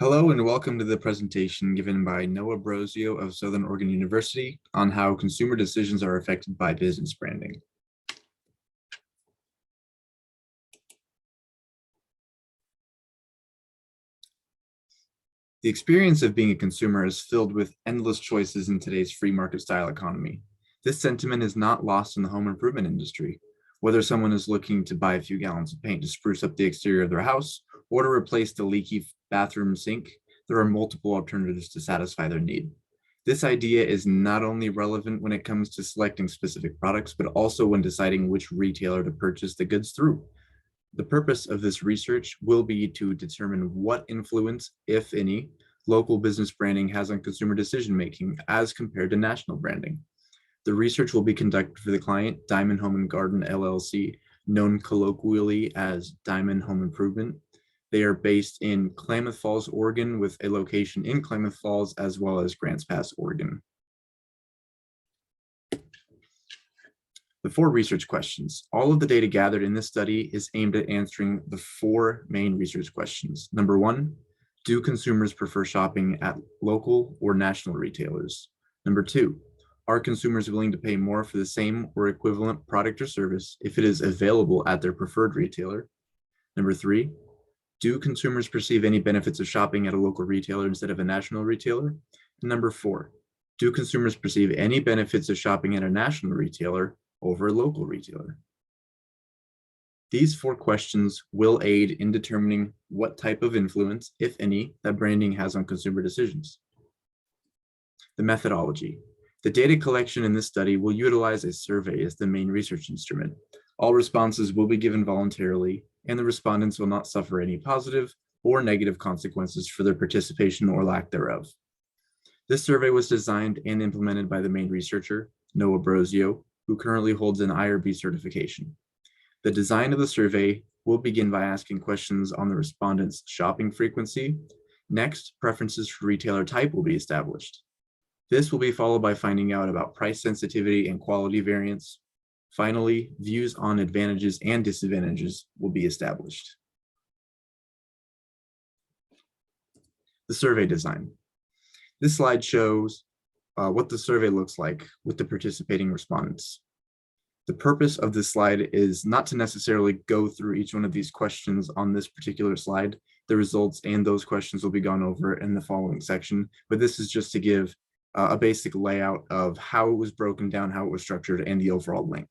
Hello and welcome to the presentation given by Noah Brosio of Southern Oregon University on how consumer decisions are affected by business branding. The experience of being a consumer is filled with endless choices in today's free market style economy. This sentiment is not lost in the home improvement industry. Whether someone is looking to buy a few gallons of paint to spruce up the exterior of their house or to replace the leaky bathroom sink, there are multiple alternatives to satisfy their need. This idea is not only relevant when it comes to selecting specific products, but also when deciding which retailer to purchase the goods through. The purpose of this research will be to determine what influence, if any, local business branding has on consumer decision-making as compared to national branding. The research will be conducted for the client, Diamond Home and Garden LLC, known colloquially as Diamond Home Improvement. They are based in Klamath Falls, Oregon, with a location in Klamath Falls as well as Grants Pass, Oregon. The 4 research questions. All of the data gathered in this study is aimed at answering the 4 main research questions. Number 1, do consumers prefer shopping at local or national retailers? Number 2, are consumers willing to pay more for the same or equivalent product or service if it is available at their preferred retailer? Number 3, do consumers perceive any benefits of shopping at a local retailer instead of a national retailer? And number 4, do consumers perceive any benefits of shopping at a national retailer over a local retailer? These 4 questions will aid in determining what type of influence, if any, that branding has on consumer decisions. The methodology. The data collection in this study will utilize a survey as the main research instrument. All responses will be given voluntarily, and the respondents will not suffer any positive or negative consequences for their participation or lack thereof. This survey was designed and implemented by the main researcher, Noah Brosio, who currently holds an IRB certification. The design of the survey will begin by asking questions on the respondents' shopping frequency. Next, preferences for retailer type will be established. This will be followed by finding out about price sensitivity and quality variance. Finally, views on advantages and disadvantages will be established. The survey design. This slide shows what the survey looks like with the participating respondents. The purpose of this slide is not to necessarily go through each one of these questions on this particular slide. The results and those questions will be gone over in the following section, but this is just to give a basic layout of how it was broken down, how it was structured, and the overall length.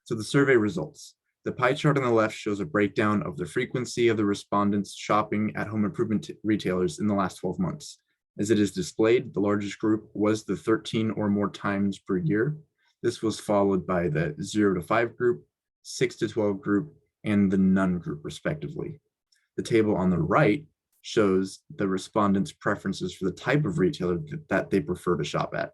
So the survey results. The pie chart on the left shows a breakdown of the frequency of the respondents shopping at home improvement retailers in the last 12 months. As it is displayed, the largest group was the 13 or more times per year. This was followed by the 0 to 5 group, 6 to 12 group, and the none group, respectively. The table on the right shows the respondents' preferences for the type of retailer that they prefer to shop at.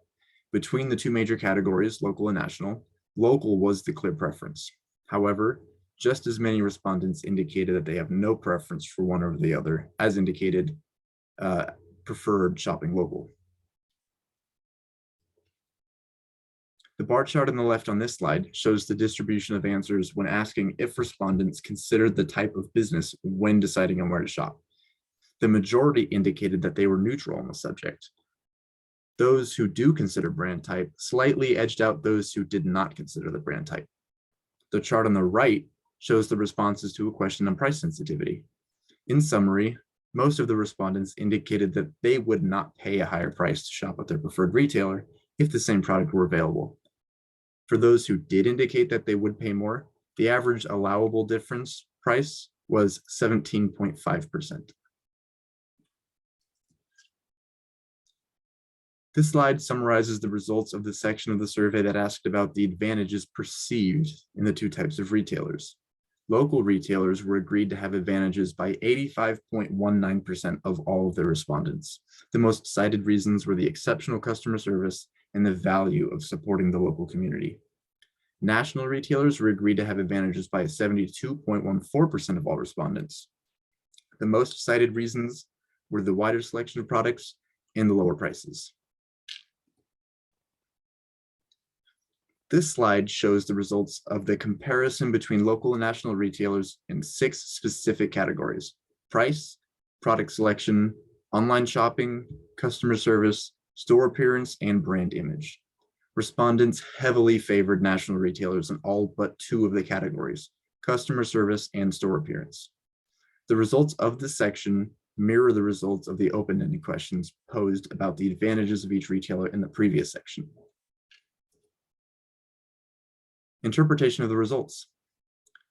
Between the 2 major categories, local and national, local was the clear preference. However, just as many respondents indicated that they have no preference for one over the other, as indicated, preferred shopping local. The bar chart on the left on this slide shows the distribution of answers when asking if respondents considered the type of business when deciding on where to shop. The majority indicated that they were neutral on the subject. Those who do consider brand type slightly edged out those who did not consider the brand type. The chart on the right shows the responses to a question on price sensitivity. In summary, most of the respondents indicated that they would not pay a higher price to shop at their preferred retailer if the same product were available. For those who did indicate that they would pay more, the average allowable difference price was 17.5%. This slide summarizes the results of the section of the survey that asked about the advantages perceived in the 2 types of retailers. Local retailers were agreed to have advantages by 85.19% of all of the respondents. The most cited reasons were the exceptional customer service and the value of supporting the local community. National retailers were agreed to have advantages by 72.14% of all respondents. The most cited reasons were the wider selection of products and the lower prices. This slide shows the results of the comparison between local and national retailers in 6 specific categories: price, product selection, online shopping, customer service, store appearance, and brand image. Respondents heavily favored national retailers in all but two of the categories, customer service and store appearance. The results of this section mirror the results of the open-ended questions posed about the advantages of each retailer in the previous section. Interpretation of the results.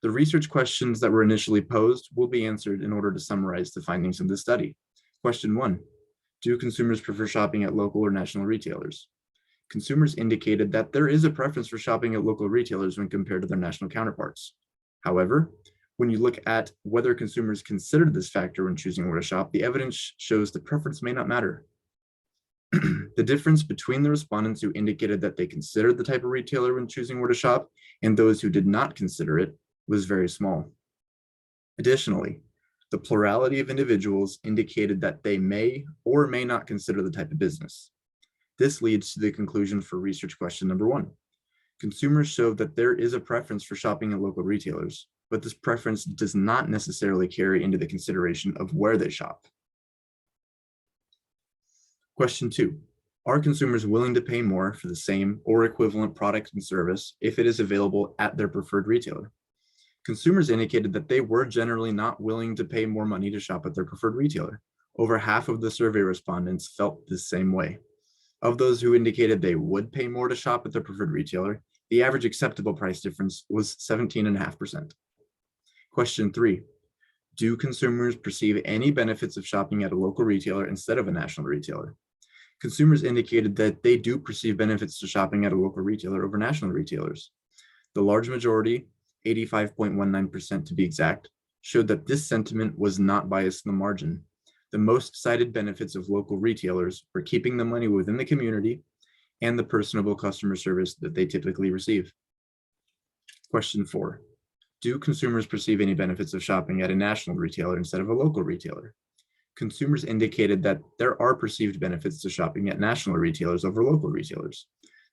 The research questions that were initially posed will be answered in order to summarize the findings of the study. Question 1, do consumers prefer shopping at local or national retailers? Consumers indicated that there is a preference for shopping at local retailers when compared to their national counterparts. However, when you look at whether consumers considered this factor when choosing where to shop, the evidence shows the preference may not matter. The difference between the respondents who indicated that they considered the type of retailer when choosing where to shop and those who did not consider it was very small. Additionally, the plurality of individuals indicated that they may or may not consider the type of business. This leads to the conclusion for research question number 1. Consumers showed that there is a preference for shopping at local retailers, but this preference does not necessarily carry into the consideration of where they shop. Question 2, are consumers willing to pay more for the same or equivalent product and service if it is available at their preferred retailer? Consumers indicated that they were generally not willing to pay more money to shop at their preferred retailer. Over half of the survey respondents felt the same way. Of those who indicated they would pay more to shop at their preferred retailer, the average acceptable price difference was 17.5%. Question 3, do consumers perceive any benefits of shopping at a local retailer instead of a national retailer? Consumers indicated that they do perceive benefits to shopping at a local retailer over national retailers. The large majority, 85.19% to be exact, showed that this sentiment was not biased in the margin. The most cited benefits of local retailers were keeping the money within the community and the personable customer service that they typically receive. Question 4, do consumers perceive any benefits of shopping at a national retailer instead of a local retailer? Consumers indicated that there are perceived benefits to shopping at national retailers over local retailers.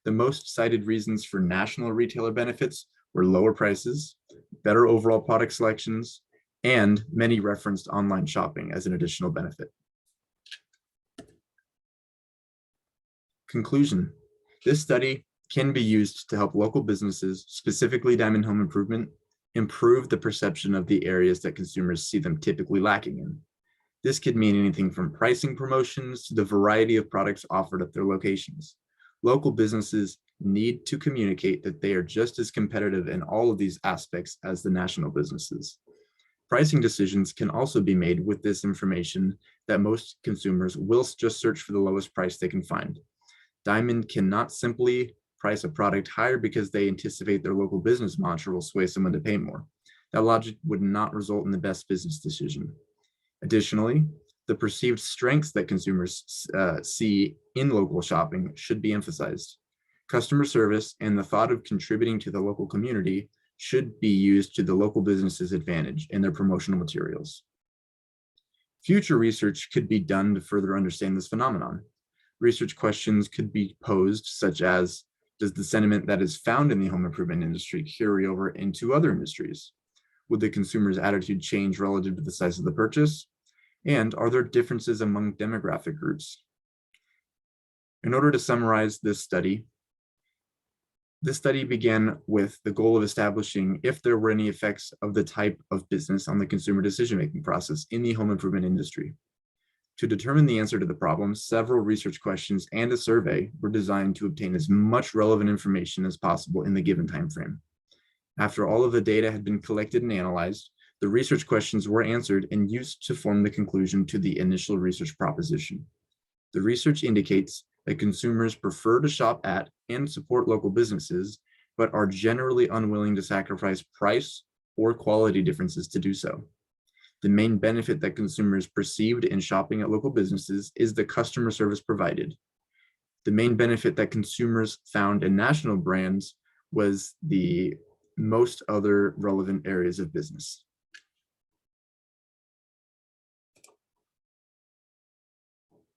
The most cited reasons for national retailer benefits were lower prices, better overall product selections, and many referenced online shopping as an additional benefit. Conclusion, this study can be used to help local businesses, specifically Diamond Home Improvement, improve the perception of the areas that consumers see them typically lacking in. This could mean anything from pricing promotions to the variety of products offered at their locations. Local businesses need to communicate that they are just as competitive in all of these aspects as the national businesses. Pricing decisions can also be made with this information that most consumers will just search for the lowest price they can find. Diamond cannot simply price a product higher because they anticipate their local business mantra will sway someone to pay more. That logic would not result in the best business decision. Additionally, the perceived strengths that consumers see in local shopping should be emphasized. Customer service and the thought of contributing to the local community should be used to the local business's advantage in their promotional materials. Future research could be done to further understand this phenomenon. Research questions could be posed, such as, does the sentiment that is found in the home improvement industry carry over into other industries? Would the consumer's attitude change relative to the size of the purchase? And are there differences among demographic groups? In order to summarize this study began with the goal of establishing if there were any effects of the type of business on the consumer decision-making process in the home improvement industry. To determine the answer to the problem, several research questions and a survey were designed to obtain as much relevant information as possible in the given time frame. After all of the data had been collected and analyzed, the research questions were answered and used to form the conclusion to the initial research proposition. The research indicates that consumers prefer to shop at and support local businesses, but are generally unwilling to sacrifice price or quality differences to do so. The main benefit that consumers perceived in shopping at local businesses is the customer service provided. The main benefit that consumers found in national brands was the most other relevant areas of business.